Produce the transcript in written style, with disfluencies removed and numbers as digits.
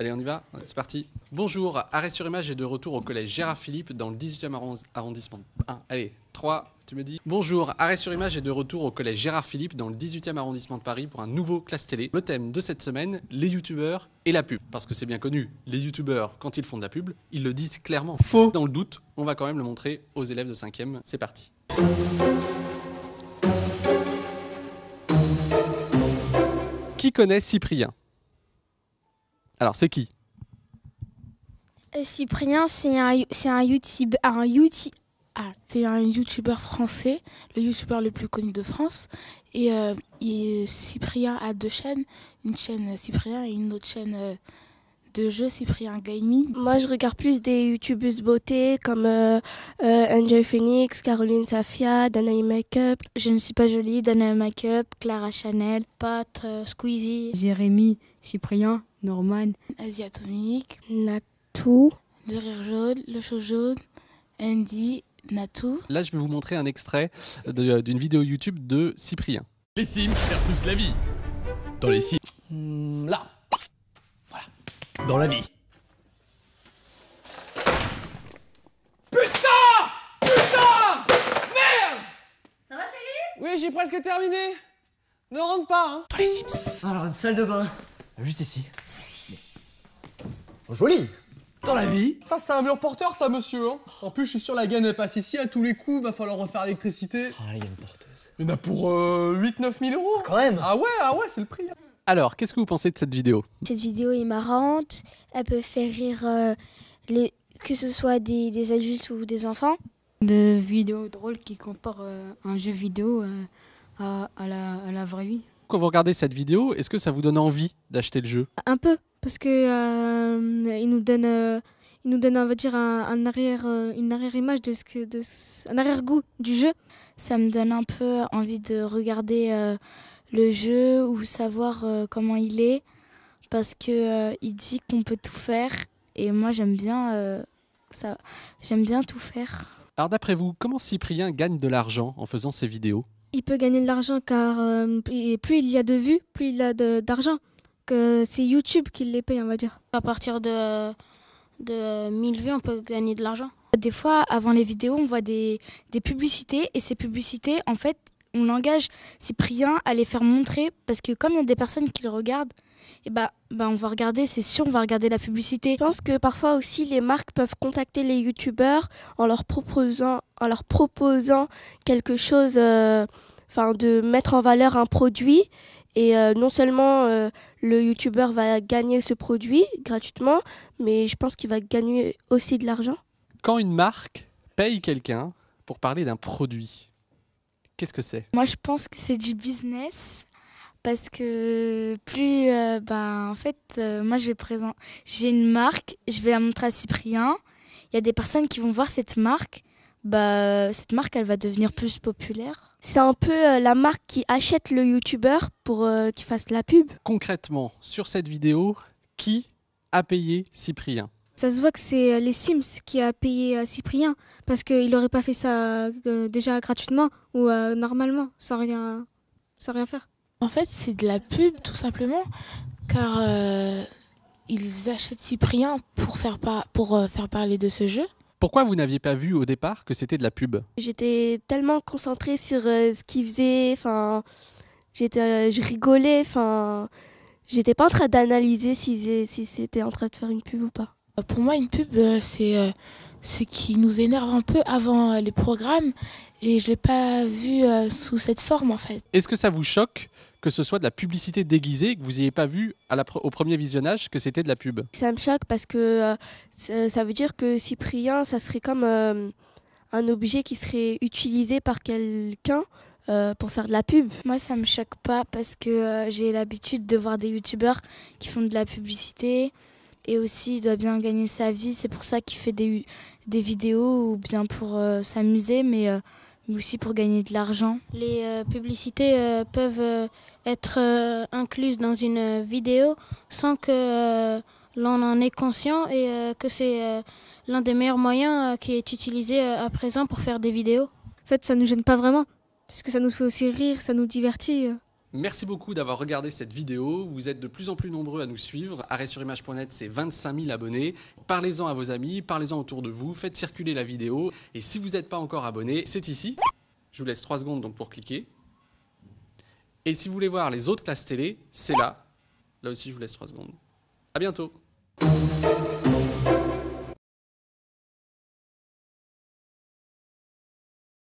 Allez, on y va, c'est parti. Bonjour, Arrêt sur image est de retour au collège Gérard Philippe dans le 18e arrondissement. Allez, 3, tu me dis. Bonjour, Arrêt sur image est de retour au collège Gérard Philippe dans le 18e arrondissement de Paris pour un nouveau classe télé. Le thème de cette semaine, les youtubeurs et la pub. Parce que c'est bien connu, les youtubeurs, quand ils font de la pub, ils le disent clairement. Faux. Dans le doute, on va quand même le montrer aux élèves de 5e. C'est parti. Qui connaît Cyprien? Alors, c'est qui? Cyprien, c'est un youtubeur français, le youtubeur le plus connu de France. Et Cyprien a deux chaînes, une chaîne Cyprien et une autre chaîne de jeux, Cyprien Gaming. Moi, je regarde plus des youtubeuses beauté comme Enjoy Phoenix, Caroline Safia, Danae Makeup. Je ne suis pas jolie, Danae Makeup, Clara Chanel, Pat, Squeezie, Jérémy, Cyprien, Norman, Asia Atomique, Natou, Le Rire Jaune, Le Chaud Jaune, Andy, Natou. Là, je vais vous montrer un extrait d'une vidéo YouTube de Cyprien. Les Sims versus la vie. Dans les Sims. Là. Voilà. Dans la vie. Putain! Merde! Ça va, chérie? Oui, j'ai presque terminé. Ne rentre pas, hein. Dans les Sims. Alors, une salle de bain. Juste ici. Oh, joli. Dans la vie. Ça, c'est un mur porteur, ça, monsieur. Hein. En plus, je suis sûr, la gaine, elle passe ici. À tous les coups, va falloir refaire l'électricité. Ah, là, il y a une porteuse. Il y en a pour 8-9 000 euros. Quand même. Ah ouais, c'est le prix. Hein. Alors, qu'est-ce que vous pensez de cette vidéo? Cette vidéo est marrante, elle peut faire rire que ce soit des adultes ou des enfants. de vidéos drôles qui comparent un jeu vidéo à la vraie vie. Quand vous regardez cette vidéo, est-ce que ça vous donne envie d'acheter le jeu? Un peu, parce que il nous donne, on va dire, une arrière-image un arrière-goût du jeu. Ça me donne un peu envie de regarder le jeu ou savoir comment il est, parce que il dit qu'on peut tout faire, et moi j'aime bien ça. J'aime bien tout faire. Alors d'après vous, comment Cyprien gagne de l'argent en faisant ces vidéos? Il peut gagner de l'argent car plus il y a de vues, plus il a d'argent. Que c'est YouTube qui les paye, on va dire. À partir de 1000 vues, on peut gagner de l'argent. Des fois, avant les vidéos, on voit des publicités. Et ces publicités, en fait, on engage Cyprien à les faire montrer. Parce que comme il y a des personnes qui le regardent, et on va regarder, c'est sûr, on va regarder la publicité. Je pense que parfois aussi les marques peuvent contacter les youtubeurs en leur proposant quelque chose, de mettre en valeur un produit. Et non seulement le youtubeur va gagner ce produit gratuitement, mais je pense qu'il va gagner aussi de l'argent. Quand une marque paye quelqu'un pour parler d'un produit, qu'est-ce que c'est? Moi, je pense que c'est du business. Parce que plus, moi j'ai une marque, je vais la montrer à Cyprien. Il y a des personnes qui vont voir cette marque. Cette marque, elle va devenir plus populaire. C'est un peu la marque qui achète le youtubeur pour qu'il fasse la pub. Concrètement, sur cette vidéo, qui a payé Cyprien? Ça se voit que c'est les Sims qui a payé Cyprien. Parce qu'il n'aurait pas fait ça déjà gratuitement ou normalement, sans rien faire. En fait, c'est de la pub, tout simplement, car ils achètent Cyprien pour faire parler de ce jeu. Pourquoi vous n'aviez pas vu au départ que c'était de la pub? J'étais tellement concentrée sur ce qu'il faisait, je rigolais, j'étais pas en train d'analyser si c'était en train de faire une pub ou pas. Pour moi, une pub, c'est qui nous énerve un peu avant les programmes, et je l'ai pas vu sous cette forme, en fait. Est-ce que ça vous choque que ce soit de la publicité déguisée et que vous n'ayez pas vu au premier visionnage que c'était de la pub? Ça me choque parce que ça veut dire que Cyprien, ça serait comme un objet qui serait utilisé par quelqu'un pour faire de la pub. Moi, ça me choque pas parce que j'ai l'habitude de voir des youtubeurs qui font de la publicité. Et aussi, il doit bien gagner sa vie. C'est pour ça qu'il fait des vidéos, ou bien pour s'amuser, mais aussi pour gagner de l'argent. Les publicités peuvent être incluses dans une vidéo sans que l'on en ait conscient, et que c'est l'un des meilleurs moyens qui est utilisé à présent pour faire des vidéos. En fait, ça ne nous gêne pas vraiment, puisque ça nous fait aussi rire, ça nous divertit. Merci beaucoup d'avoir regardé cette vidéo. Vous êtes de plus en plus nombreux à nous suivre. Arrêtsurimage.net, c'est 25 000 abonnés. Parlez-en à vos amis, parlez-en autour de vous, faites circuler la vidéo. Et si vous n'êtes pas encore abonné, c'est ici. Je vous laisse 3 secondes donc pour cliquer. Et si vous voulez voir les autres classes télé, c'est là. Là aussi, je vous laisse 3 secondes. À bientôt.